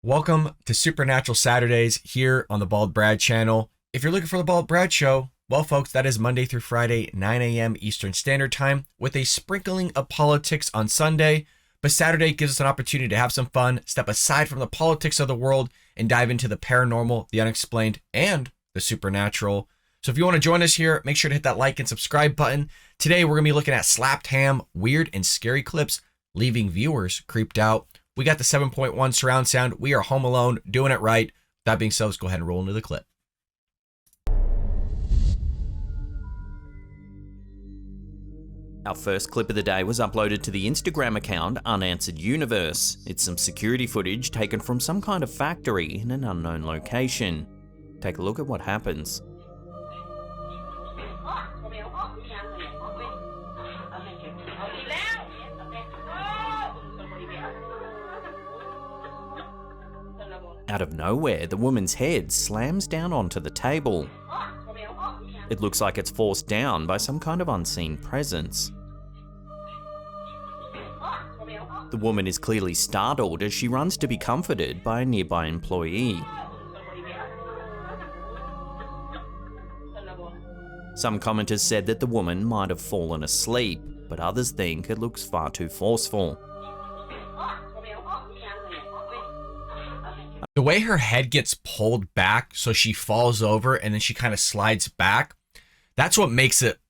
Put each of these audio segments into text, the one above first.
Welcome to Supernatural Saturdays here on the Bald Brad channel. If you're looking for the Bald Brad Show, well, folks, that is Monday through Friday, 9 a.m. Eastern Standard Time, with a sprinkling of politics on Sunday. But Saturday gives us an opportunity to have some fun, step aside from the politics of the world, and dive into the paranormal, the unexplained, and the supernatural. So if you want to join us here, make sure to hit that like and subscribe button. Today, we're going to be looking at slapped ham, weird and scary clips, leaving viewers creeped out. We got the 7.1 surround sound. We are home alone, doing it right. That being said, let's go ahead and roll into the clip. Our first clip of the day was uploaded to the Instagram account Unanswered Universe. It's some security footage taken from some kind of factory in an unknown location. Take a look at what happens. Out of nowhere, the woman's head slams down onto the table. It looks like it's forced down by some kind of unseen presence. The woman is clearly startled as she runs to be comforted by a nearby employee. Some commenters said that the woman might have fallen asleep, but others think it looks far too forceful. The way her head gets pulled back so she falls over and then she kind of slides back, that's what makes it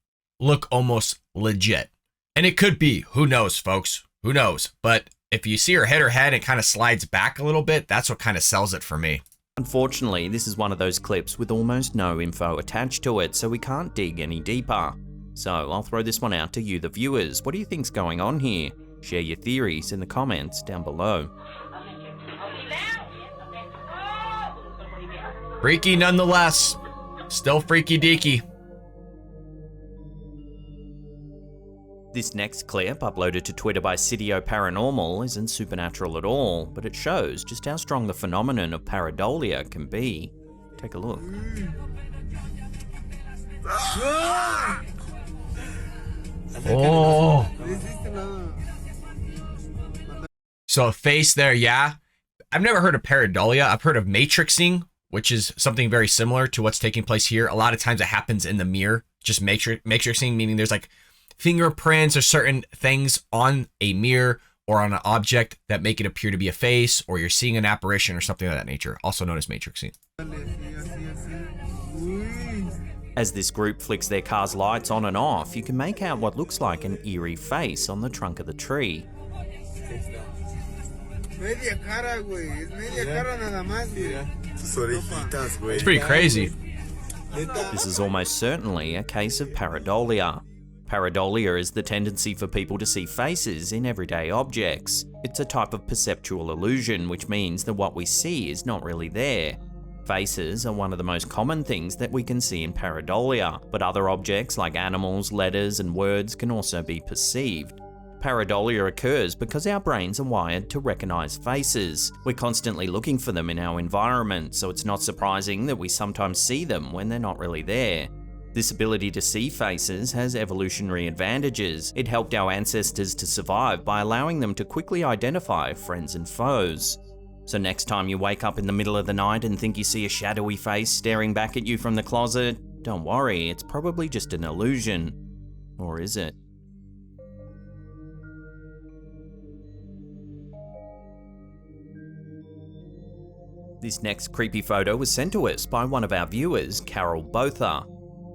look almost legit. And it could be, who knows, folks, who knows? But if you see her hit her head and kind of slides back a little bit, that's what kind of sells it for me. Unfortunately, this is one of those clips with almost no info attached to it, so we can't dig any deeper. So I'll throw this one out to you, the viewers. What do you think's going on here? Share your theories in the comments down below. Freaky nonetheless. Still freaky deaky. This next clip, uploaded to Twitter by Cidio Paranormal, isn't supernatural at all, but it shows just how strong the phenomenon of pareidolia can be. Take a look. Oh. So a face there, yeah. I've never heard of pareidolia. I've heard of matrixing, which is something very similar to what's taking place here. A lot of times it happens in the mirror, just matrixing, meaning there's like fingerprints or certain things on a mirror or on an object that make it appear to be a face, or you're seeing an apparition or something of that nature, also known as matrixing. As this group flicks their car's lights on and off, you can make out what looks like an eerie face on the trunk of the tree. It's pretty crazy. This is almost certainly a case of pareidolia. Pareidolia is the tendency for people to see faces in everyday objects. It's a type of perceptual illusion, which means that what we see is not really there. Faces are one of the most common things that we can see in pareidolia, but other objects like animals, letters, and words can also be perceived. Pareidolia occurs because our brains are wired to recognize faces. We're constantly looking for them in our environment, so it's not surprising that we sometimes see them when they're not really there. This ability to see faces has evolutionary advantages. It helped our ancestors to survive by allowing them to quickly identify friends and foes. So next time you wake up in the middle of the night and think you see a shadowy face staring back at you from the closet, don't worry, it's probably just an illusion. Or is it? This next creepy photo was sent to us by one of our viewers, Carol Botha.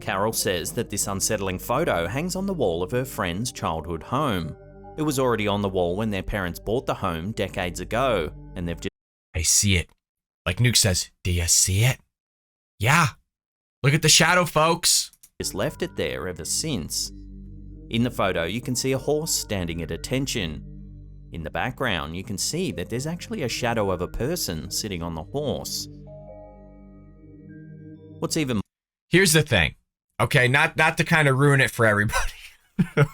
Carol says that this unsettling photo hangs on the wall of her friend's childhood home. It was already on the wall when their parents bought the home decades ago, and they've just... I see it. Like Nuke says, do you see it? Yeah. Look at the shadow, folks. Just left it there ever since. In the photo, you can see a horse standing at attention. In the background, you can see that there's actually a shadow of a person sitting on the horse. What's even... Here's the thing. Okay, not to kind of ruin it for everybody,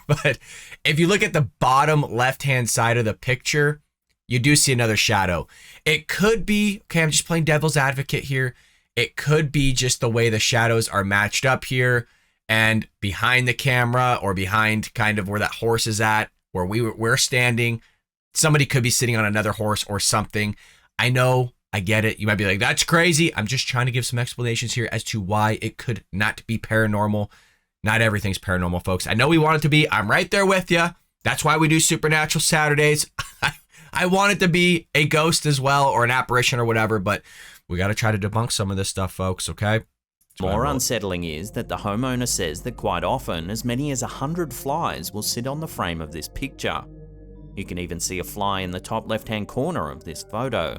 but if you look at the bottom left-hand side of the picture, you do see another shadow. It could be, okay, I'm just playing devil's advocate here. It could be just the way the shadows are matched up here, and behind the camera or behind kind of where that horse is at, where we're standing, somebody could be sitting on another horse or something. I know, I get it. You might be like, that's crazy. I'm just trying to give some explanations here as to why it could not be paranormal. Not everything's paranormal, folks. I know we want it to be. I'm right there with you. That's why we do Supernatural Saturdays. I want it to be a ghost as well, or an apparition or whatever, but we got to try to debunk some of this stuff, folks, okay? More unsettling is that the homeowner says that quite often as many as 100 flies will sit on the frame of this picture. You can even see a fly in the top left-hand corner of this photo.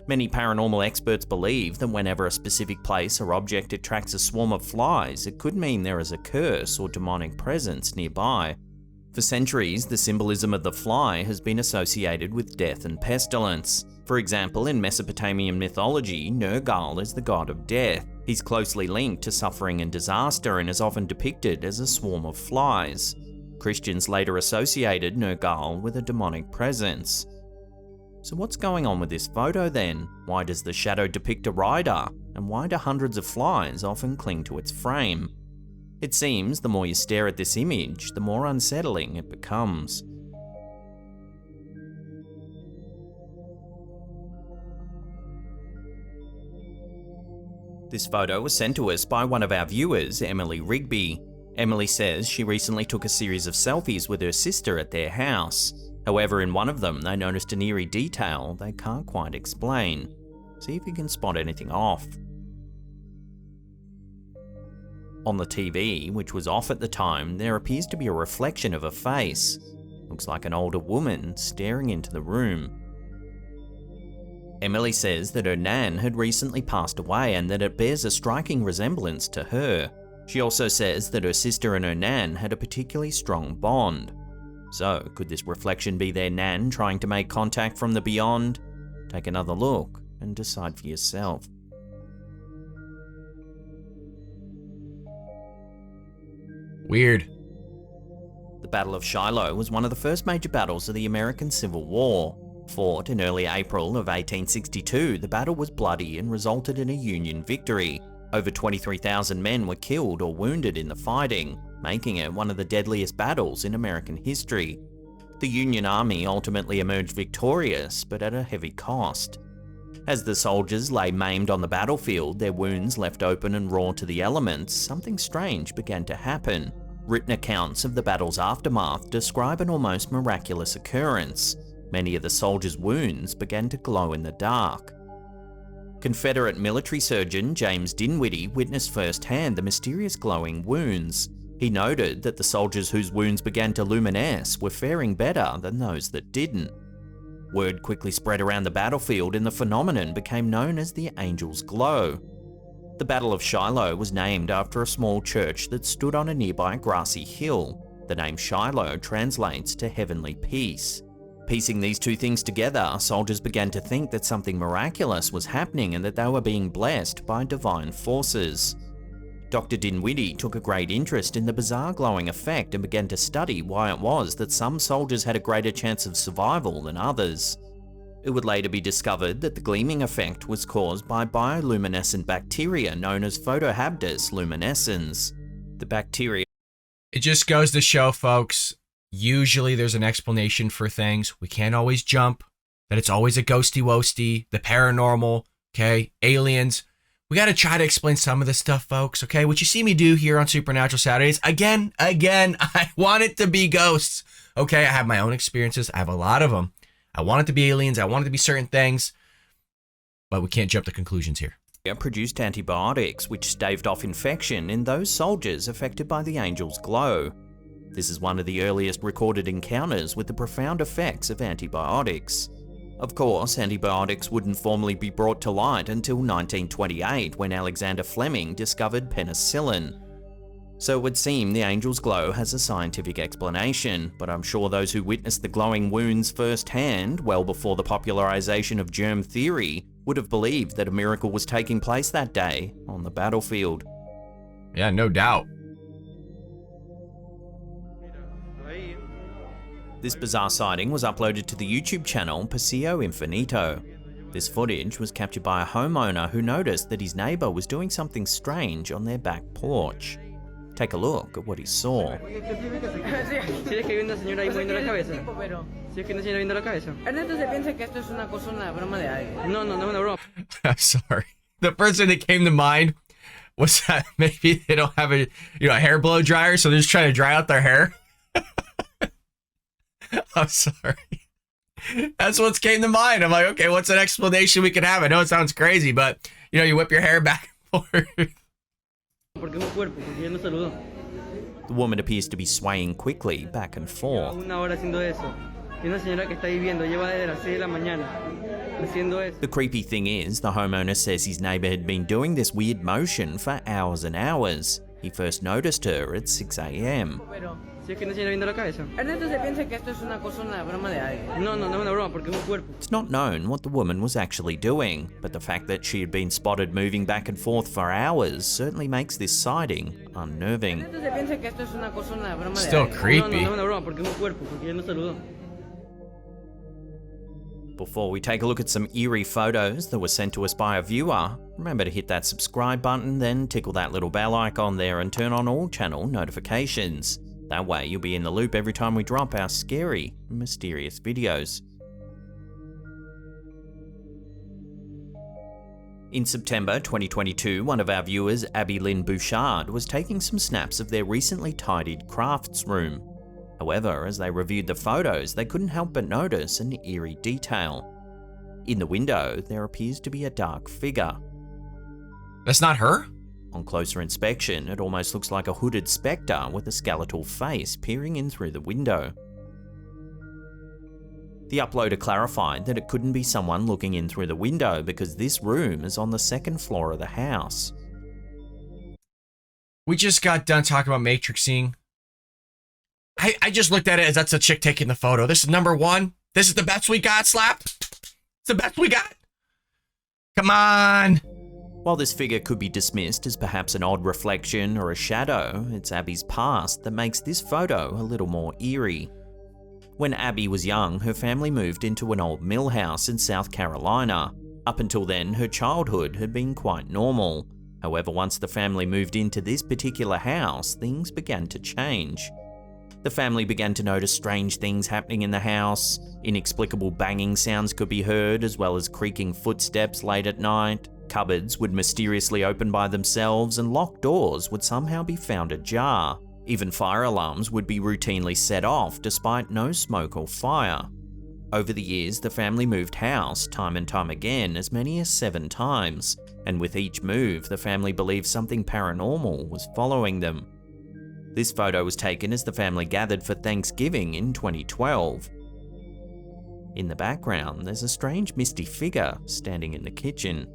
Many paranormal experts believe that whenever a specific place or object attracts a swarm of flies, it could mean there is a curse or demonic presence nearby. For centuries, the symbolism of the fly has been associated with death and pestilence. For example, in Mesopotamian mythology, Nergal is the god of death. He's closely linked to suffering and disaster and is often depicted as a swarm of flies. Christians later associated Nergal with a demonic presence. So what's going on with this photo then? Why does the shadow depict a rider? And why do hundreds of flies often cling to its frame? It seems the more you stare at this image, the more unsettling it becomes. This photo was sent to us by one of our viewers, Emily Rigby. Emily says she recently took a series of selfies with her sister at their house. However, in one of them, they noticed an eerie detail they can't quite explain. See if you can spot anything off. On the TV, which was off at the time, there appears to be a reflection of a face. Looks like an older woman staring into the room. Emily says that her nan had recently passed away and that it bears a striking resemblance to her. She also says that her sister and her nan had a particularly strong bond. So, could this reflection be their nan trying to make contact from the beyond? Take another look and decide for yourself. Weird. The Battle of Shiloh was one of the first major battles of the American Civil War. Fought in early April of 1862, the battle was bloody and resulted in a Union victory. Over 23,000 men were killed or wounded in the fighting, making it one of the deadliest battles in American history. The Union Army ultimately emerged victorious, but at a heavy cost. As the soldiers lay maimed on the battlefield, their wounds left open and raw to the elements, something strange began to happen. Written accounts of the battle's aftermath describe an almost miraculous occurrence. Many of the soldiers' wounds began to glow in the dark. Confederate military surgeon James Dinwiddie witnessed firsthand the mysterious glowing wounds. He noted that the soldiers whose wounds began to luminesce were faring better than those that didn't. Word quickly spread around the battlefield and the phenomenon became known as the Angel's Glow. The Battle of Shiloh was named after a small church that stood on a nearby grassy hill. The name Shiloh translates to heavenly peace. Piecing these two things together, soldiers began to think that something miraculous was happening and that they were being blessed by divine forces. Dr. Dinwiddie took a great interest in the bizarre glowing effect and began to study why it was that some soldiers had a greater chance of survival than others. It would later be discovered that the gleaming effect was caused by bioluminescent bacteria known as Photohabdus luminescens. The bacteria... It just goes to show, folks, usually there's an explanation for things. We can't always jump that it's always a ghosty-wosty, the paranormal, okay, aliens. We got to try to explain some of this stuff, folks, okay? What you see me do here on Supernatural Saturdays, again, I want it to be ghosts, okay? I have my own experiences. I have a lot of them. I want it to be aliens. I want it to be certain things, but we can't jump to conclusions here. Produced antibiotics which staved off infection in those soldiers affected by the Angel's Glow. This is one of the earliest recorded encounters with the profound effects of antibiotics. Of course, antibiotics wouldn't formally be brought to light until 1928 when Alexander Fleming discovered penicillin. So it would seem the Angel's Glow has a scientific explanation, but I'm sure those who witnessed the glowing wounds firsthand, well before the popularization of germ theory, would have believed that a miracle was taking place that day on the battlefield. Yeah, no doubt. This bizarre sighting was uploaded to the YouTube channel Paseo Infinito. This footage was captured by a homeowner who noticed that his neighbor was doing something strange on their back porch. Take a look at what he saw. Si es que no se le viendo la cabeza. Ernesto se piensa que esto es una cosa, una broma de alguien. No, no, no es una broma. I'm sorry. The first thing that came to mind was that maybe they don't have a hair blow dryer, so they're just trying to dry out their hair. I'm sorry. That's what came to mind. I'm like, okay, what's an explanation we could have? I know it sounds crazy, but you whip your hair back and forth. Porque es un cuerpo, porque él me saludó. The woman appears to be swaying quickly back and Lleva forth. una hora haciendo eso. Y una señora que está viviendo lleva desde las 6 de la mañana haciendo eso. The creepy thing is, the homeowner says his neighbour had been doing this weird motion for hours and hours. He first noticed her at 6 a.m. Pero si es que no se le viendo la cabeza. Ernesto se piensa que esto es una cosa, una broma de alguien. No, no, no es una broma porque es un cuerpo. It's not known what the woman was actually doing, but the fact that she had been spotted moving back and forth for hours certainly makes this sighting unnerving. Ernesto se piensa que esto es una cosa, una broma de Still alguien. creepy. No, no, no es una broma porque es un cuerpo, porque él me saludó. Before we take a look at some eerie photos that were sent to us by a viewer, remember to hit that subscribe button, then tickle that little bell icon there and turn on all channel notifications. That way you'll be in the loop every time we drop our scary, mysterious videos. In September 2022, one of our viewers, Abby Lynn Bouchard, was taking some snaps of their recently tidied crafts room. However, as they reviewed the photos, they couldn't help but notice an eerie detail. In the window, there appears to be a dark figure. That's not her? On closer inspection, it almost looks like a hooded spectre with a skeletal face peering in through the window. The uploader clarified that it couldn't be someone looking in through the window because this room is on the second floor of the house. We just got done talking about matrixing. I just looked at it as that's a chick taking the photo. This is number one. This is the best we got, Slapped. It's the best we got. Come on. While this figure could be dismissed as perhaps an odd reflection or a shadow, it's Abby's past that makes this photo a little more eerie. When Abby was young, her family moved into an old mill house in South Carolina. Up until then, her childhood had been quite normal. However, once the family moved into this particular house, things began to change. The family began to notice strange things happening in the house. Inexplicable banging sounds could be heard, as well as creaking footsteps late at night. Cupboards would mysteriously open by themselves, and locked doors would somehow be found ajar. Even fire alarms would be routinely set off despite no smoke or fire. Over the years, the family moved house time and time again, as many as 7 times, and with each move, the family believed something paranormal was following them. This photo was taken as the family gathered for Thanksgiving in 2012. In the background, there's a strange misty figure standing in the kitchen.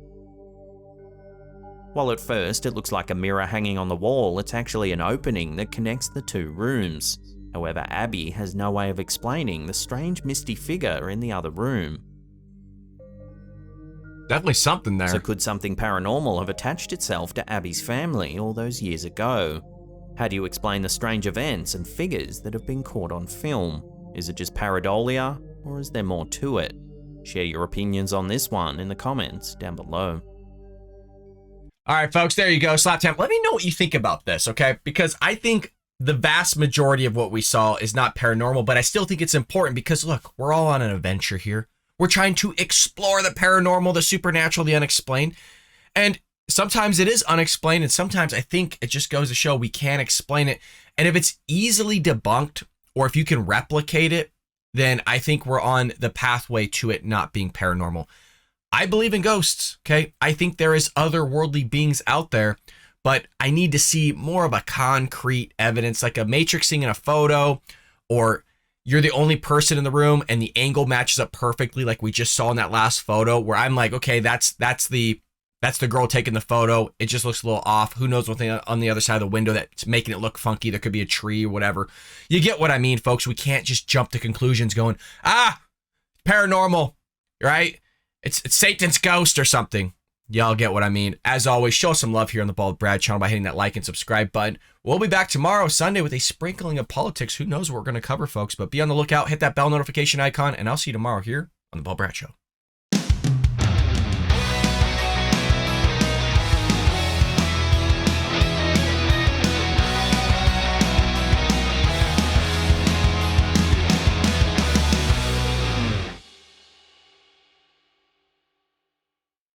While at first it looks like a mirror hanging on the wall, it's actually an opening that connects the 2 rooms. However, Abby has no way of explaining the strange misty figure in the other room. Definitely something there. So could something paranormal have attached itself to Abby's family all those years ago? How do you explain the strange events and figures that have been caught on film? Is it just pareidolia, or is there more to it? Share your opinions on this one in the comments down below. All right, folks, there you go. Slap Time. Let me know what you think about this, okay? Because I think the vast majority of what we saw is not paranormal, but I still think it's important because, look, we're all on an adventure here. We're trying to explore the paranormal, the supernatural, the unexplained. And sometimes it is unexplained, and sometimes I think it just goes to show we can't explain it. And if it's easily debunked, or if you can replicate it, then I think we're on the pathway to it not being paranormal. I believe in ghosts, okay? I think there is otherworldly beings out there, but I need to see more of a concrete evidence, like a matrixing in a photo, or you're the only person in the room and the angle matches up perfectly like we just saw in that last photo, where I'm like, okay, that's the girl taking the photo. It just looks a little off. Who knows what's on the other side of the window that's making it look funky? There could be a tree or whatever. You get what I mean, folks. We can't just jump to conclusions going, paranormal, right? It's Satan's ghost or something. Y'all get what I mean. As always, show some love here on the Bald Brad channel by hitting that like and subscribe button. We'll be back tomorrow, Sunday, with a sprinkling of politics. Who knows what we're going to cover, folks? But be on the lookout. Hit that bell notification icon, and I'll see you tomorrow here on the Bald Brad Show.